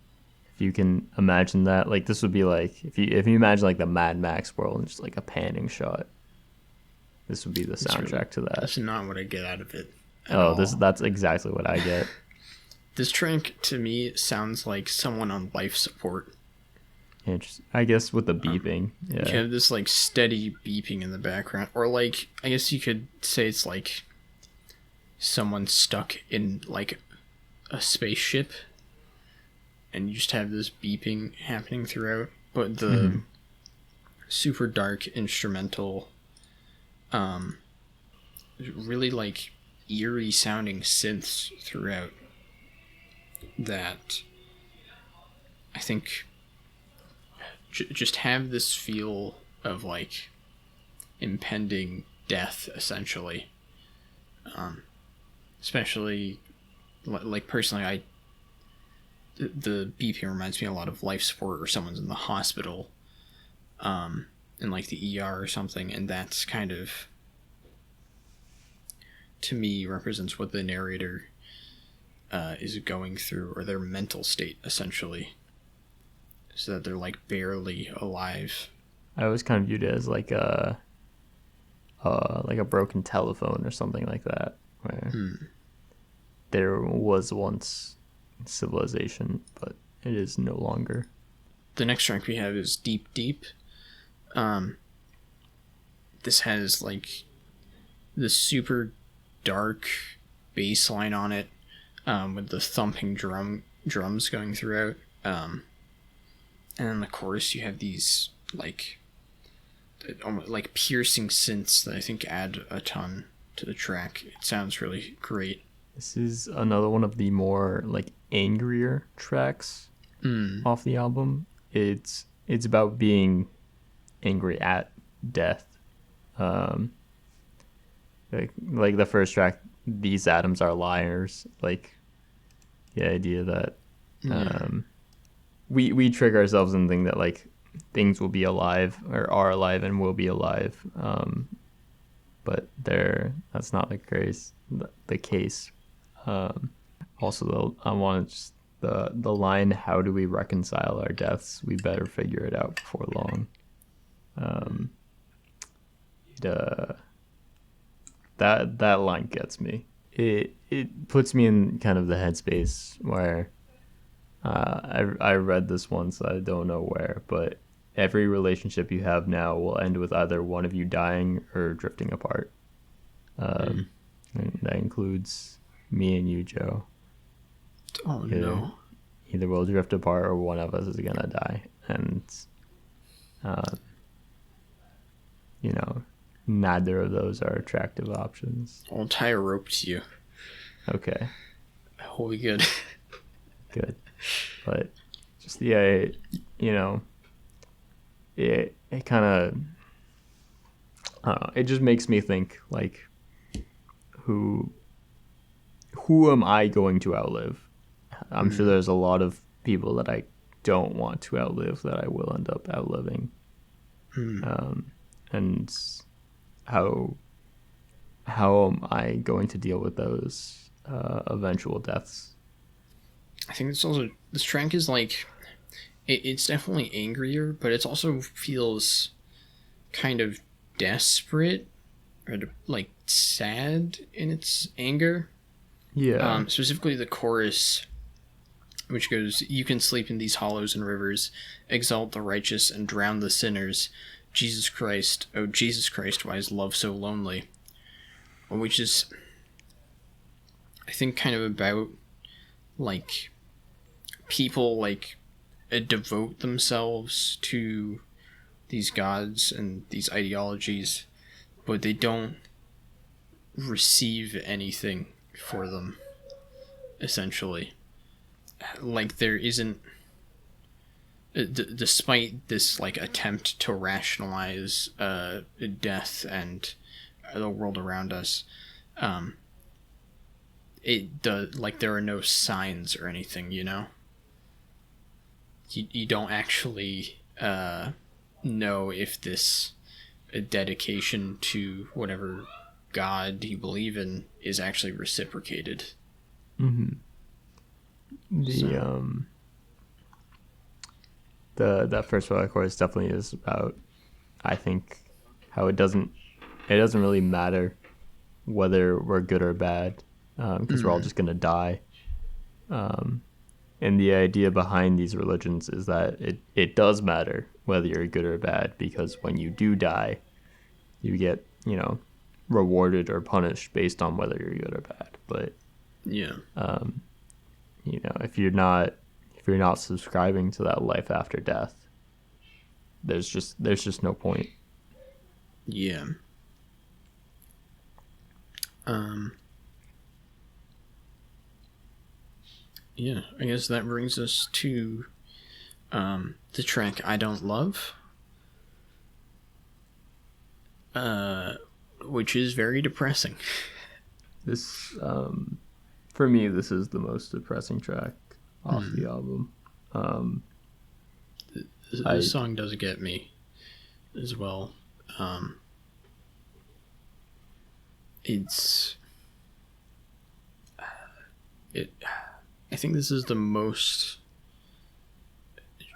If you can imagine that, like this would be like if you imagine like the Mad Max world and just like a panning shot. This would be the soundtrack to that. That's not what I get out of it. That's exactly what I get. This track to me sounds like someone on life support. I guess with the beeping, you have this like steady beeping in the background, or like I guess you could say it's like someone stuck in like a spaceship, and you just have this beeping happening throughout. But the super dark instrumental, really like eerie sounding synths throughout that I think just have this feel of like impending death, essentially. Especially like personally, the beeping reminds me a lot of life support, or someone's in the hospital, in like the ER or something, and that's kind of, to me, represents what the narrator is going through, or their mental state, essentially, so that they're like barely alive. I always kind of viewed it as like a broken telephone or something like that, where there was once civilization, but it is no longer. The next track we have is Deep Deep. This has like this super dark bass line on it, with the thumping drums going throughout. And in the chorus you have these like almost like piercing synths that I think add a ton to the track. It sounds really great. This is another one of the more like angrier tracks off the album. It's about being angry at death. Like the first track, these atoms are liars. Like the idea that we trick ourselves and think that like things will be alive or are alive and will be alive, but that's not the case. Also, I want just the line, "How do we reconcile our deaths? We better figure it out before long." That line gets me. It puts me in kind of the headspace where I read this once, I don't know where, but every relationship you have now will end with either one of you dying or drifting apart. And that includes me and you, Joe. Oh, no. Either we'll drift apart or one of us is gonna die. And neither of those are attractive options. I'll tie a rope to you. Okay. We'll be good. Good. But just it kind of, I don't know, it just makes me think like, who am I going to outlive? I'm sure there's a lot of people that I don't want to outlive that I will end up outliving. And how am I going to deal with those eventual deaths? I think this track is like, it's definitely angrier, but it also feels kind of desperate, or like sad in its anger. Yeah. Specifically the chorus, which goes, "You can sleep in these hollows and rivers, exalt the righteous and drown the sinners. Jesus Christ, oh Jesus Christ, why is love so lonely?" Which is, I think, kind of about like people like devote themselves to these gods and these ideologies, but they don't receive anything for them, essentially. Like there isn't, despite this like attempt to rationalize death and the world around us, there are no signs or anything, you don't actually know if this dedication to whatever god you believe in is actually reciprocated. That first part of the chorus definitely is about, I think, how it doesn't really matter whether we're good or bad, because we're all just gonna die. And the idea behind these religions is that it does matter whether you're good or bad, because when you do die, you get, rewarded or punished based on whether you're good or bad. But yeah, if you're not subscribing to that life after death, there's just no point. yeah. Yeah, I guess that brings us to the track I Don't Love, which is very depressing. This, for me, this is the most depressing track off the album. This song does get me as well. I think this is the most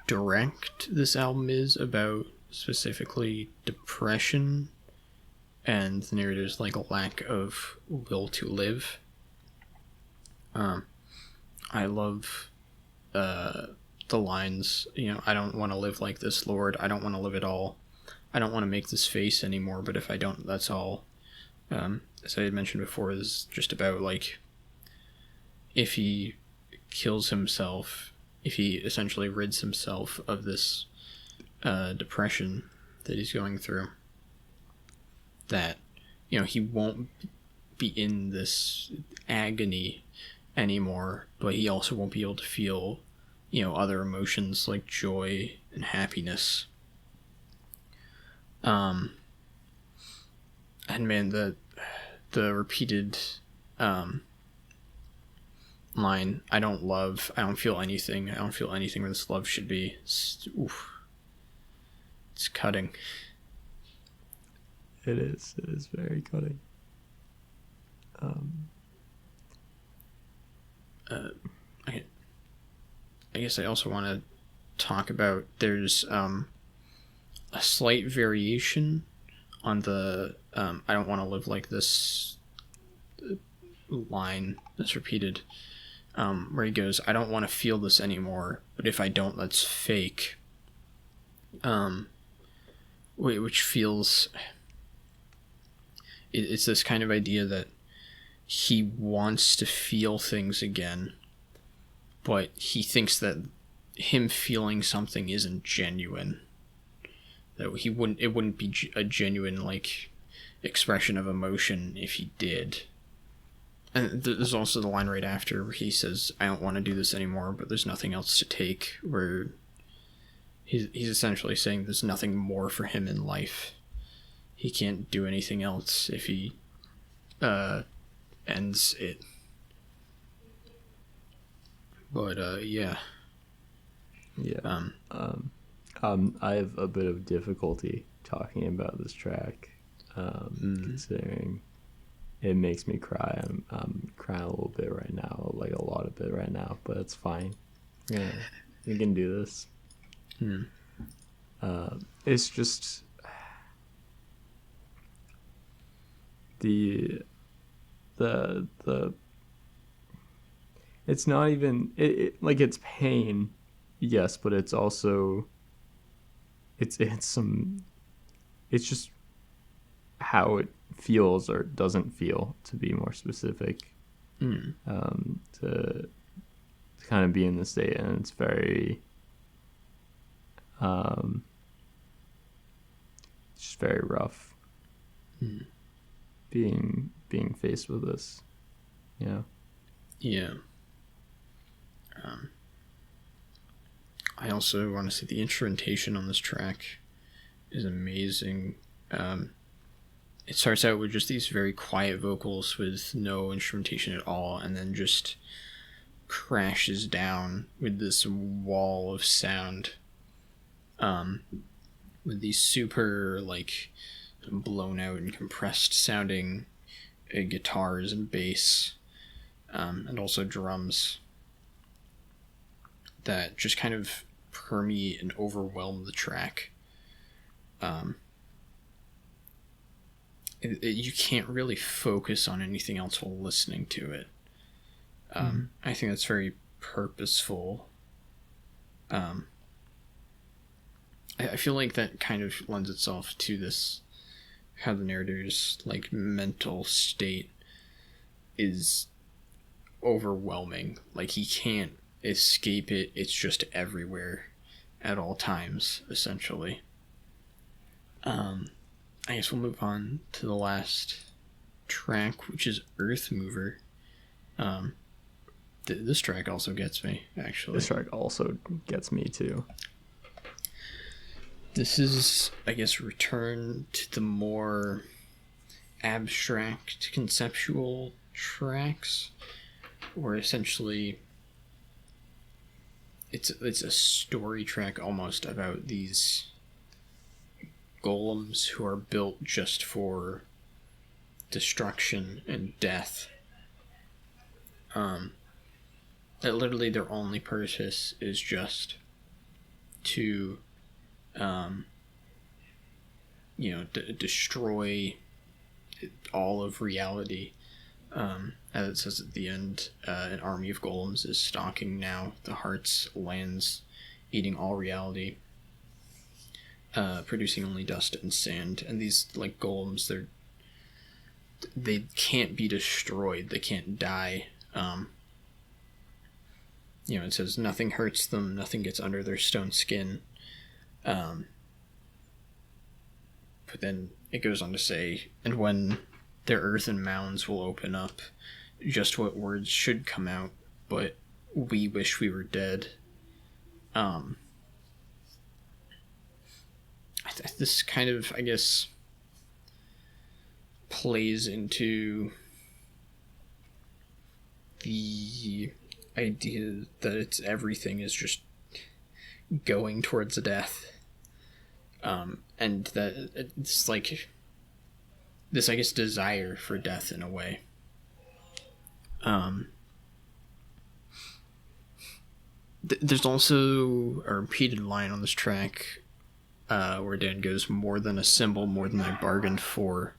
direct this album is about specifically depression and the narrator's like a lack of will to live. I love the lines, I don't want to live like this, Lord. I don't want to live at all. I don't want to make this face anymore, but if I don't, that's all. As I had mentioned before, this is just about like if he kills himself, if he essentially rids himself of this depression that he's going through, that he won't be in this agony anymore, but he also won't be able to feel other emotions like joy and happiness. And man, the repeated line, I don't feel anything where this love should be. It's cutting. It is very cutting. I guess I also want to talk about, there's a slight variation on the I don't want to live like this line that's repeated, where he goes, I don't want to feel this anymore, but if I don't, that's fake. Which feels, it's this kind of idea that he wants to feel things again, but he thinks that him feeling something isn't genuine. That it wouldn't be a genuine like expression of emotion if he did. And there's also the line right after where he says, I don't want to do this anymore, but there's nothing else to take, where he's essentially saying there's nothing more for him in life. He can't do anything else if he ends it. But yeah. Yeah. I have a bit of difficulty talking about this track, considering it makes me cry. I'm crying a little bit right now, like a lot of it right now, but it's fine. Yeah, we can do this. It's just the it's not even like it's pain, yes, but it's also it's just how it feels or doesn't feel, to be more specific. To kind of be in the state, and it's very just very rough being faced with this. Yeah. I also want to say the instrumentation on this track is amazing. It starts out with just these very quiet vocals with no instrumentation at all, and then just crashes down with this wall of sound, with these super like blown out and compressed sounding guitars and bass, and also drums that just kind of permeate and overwhelm the track. You can't really focus on anything else while listening to it. I think that's very purposeful. I feel like that kind of lends itself to this, how the narrator's like mental state is overwhelming. Like he can't escape it. It's just everywhere at all times, essentially. I guess we'll move on to the last track, which is Earth Mover. This track also gets me, actually. This track also gets me too. This is, I guess, return to the more abstract, conceptual tracks, where essentially it's a story track almost about these golems who are built just for destruction and death. That literally their only purpose is just to destroy all of reality. As it says at the end, an army of golems is stalking now the heart's lands, eating all reality, producing only dust and sand. And these like golems, they can't be destroyed. They can't die. It says nothing hurts them, nothing gets under their stone skin. But then it goes on to say, and when their earthen mounds will open up, just what words should come out, but we wish we were dead. This kind of, I guess, plays into the idea that everything is just going towards death, and that it's like this, I guess, desire for death in a way. There's also a repeated line on this track where Dan goes, "More than a symbol, more than I bargained for,"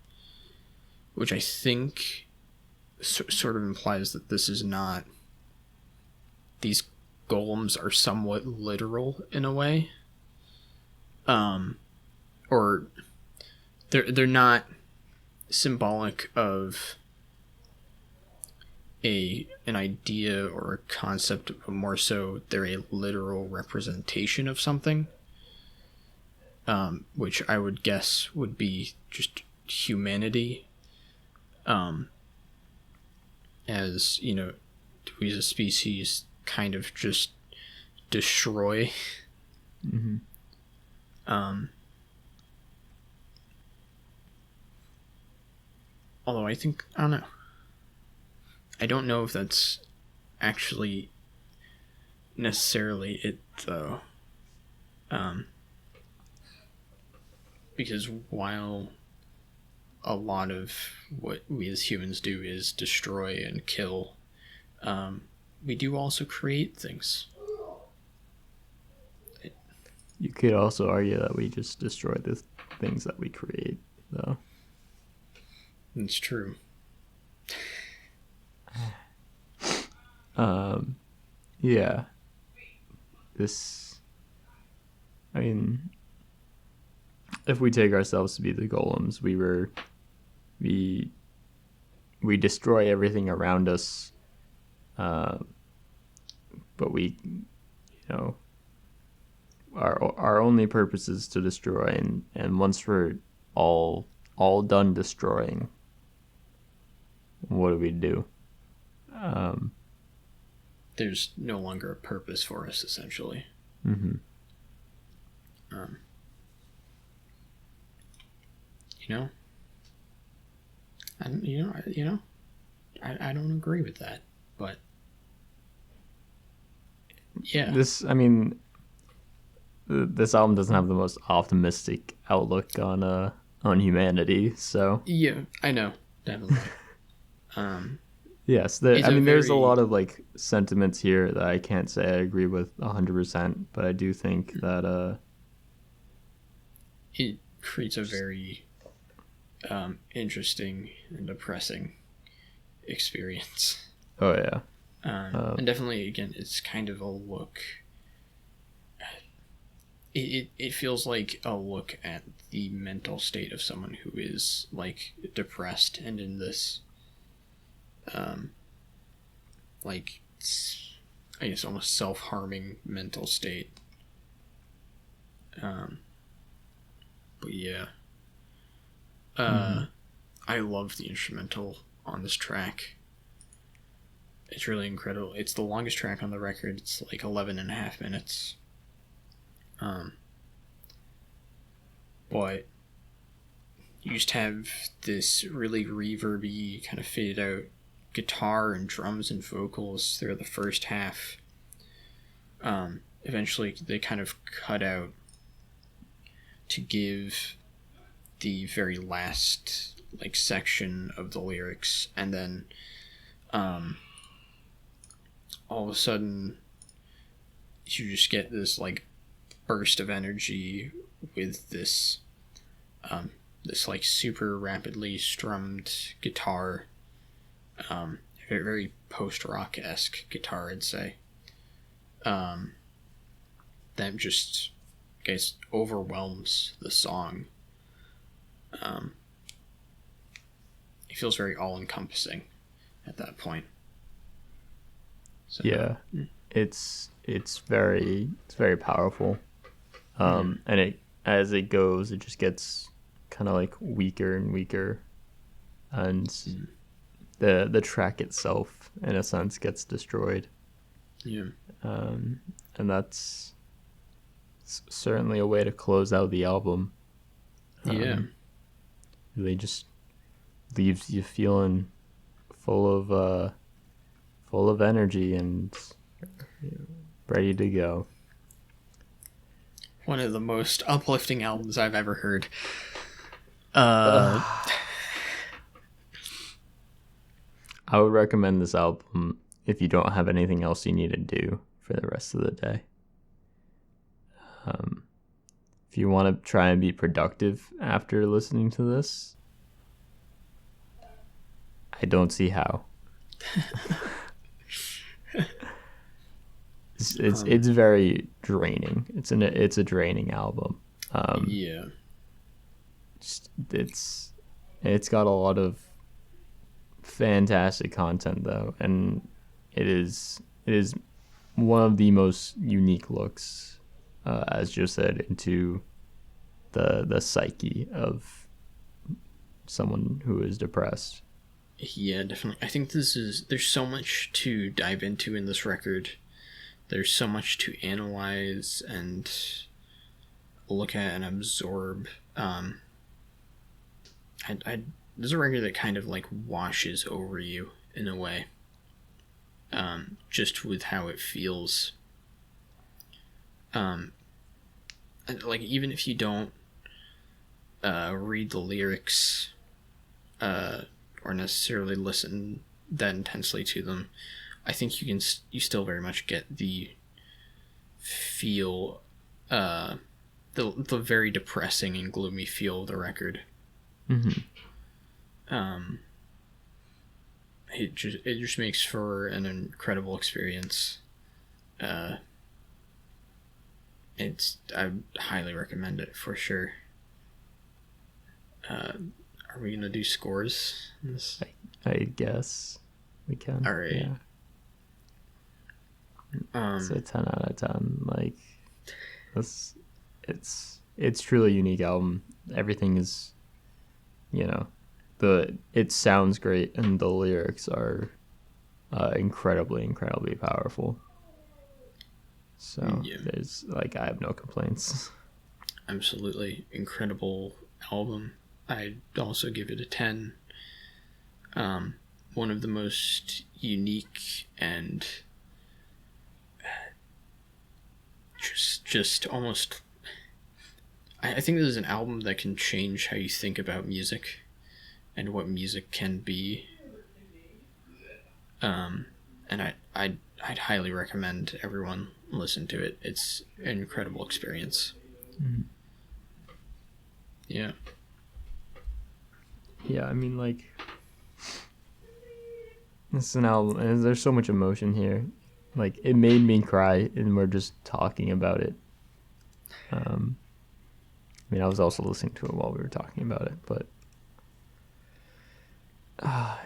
which I think sort of implies that this is not, these golems are somewhat literal in a way, or they're not symbolic of an idea or a concept, but more so they're a literal representation of something, which I would guess would be just humanity, as we as a species kind of just destroy. Mm-hmm. Although I don't know if that's actually necessarily it, though. Because while a lot of what we as humans do is destroy and kill, we do also create things. You could also argue that we just destroy the things that we create, though. It's true. Yeah. If we take ourselves to be the golems, we destroy everything around us, but we, our only purpose is to destroy, and once we're all done destroying, what do? There's no longer a purpose for us, essentially. Mm-hmm. I don't agree with that, but yeah. This album doesn't have the most optimistic outlook on humanity, so yeah, I know, definitely. Yes, there's a lot of like sentiments here that I can't say I agree with 100%, but I do think that it creates a very interesting and depressing experience. Oh yeah. And definitely, again, it's kind of a look. It feels like a look at the mental state of someone who is like depressed and in this, like, I guess almost self-harming mental state. But yeah, I love the instrumental on this track. It's really incredible. It's the longest track on the record. It's like 11 and a half minutes. But you just have this really reverby, kind of faded out guitar and drums and vocals through the first half. Eventually, they kind of cut out to give the very last like section of the lyrics, and then all of a sudden you just get this like burst of energy with this this like super rapidly strummed guitar, very, very post-rock-esque guitar, I'd say, that just, I guess, overwhelms the song. It feels very all-encompassing at that point. So, yeah, it's very powerful. And it, as it goes, it just gets kind of like weaker and weaker, and the track itself, in a sense, gets destroyed. Yeah. And that's certainly a way to close out the album. Really just leaves you feeling full of energy and ready to go. One of the most uplifting albums I've ever heard. I would recommend this album if you don't have anything else you need to do for the rest of the day. If you want to try and be productive after listening to this, I don't see how. It's very draining. It's a draining album. It's got a lot of fantastic content though, and it is one of the most unique looks, as Joe said, into the psyche of someone who is depressed. Yeah, definitely. I think there's so much to dive into in this record. There's so much to analyze and look at and absorb. There's a record that kind of like washes over you in a way, just with how it feels. Like, even if you don't read the lyrics, or necessarily listen that intensely to them, I think you still very much get the feel, the very depressing and gloomy feel of the record. It just makes for an incredible experience. I highly recommend it for sure. Are we gonna do scores in this? I guess we can. All right. Yeah. So 10 out of 10. Like, it's truly a unique album. Everything is, it sounds great, and the lyrics are incredibly powerful. So there's I have no complaints. Absolutely incredible album. I'd also give it a 10. One of the most unique and just almost, I think this is an album that can change how you think about music and what music can be. And I'd highly recommend everyone listen to it. It's an incredible experience. Yeah. Yeah, I mean, This is an album, and there's so much emotion here. Like, it made me cry, and we're just talking about it. I mean, I was also listening to it while we were talking about it, but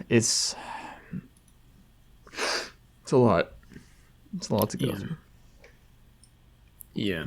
it's a lot. It's a lot to go through. Yeah.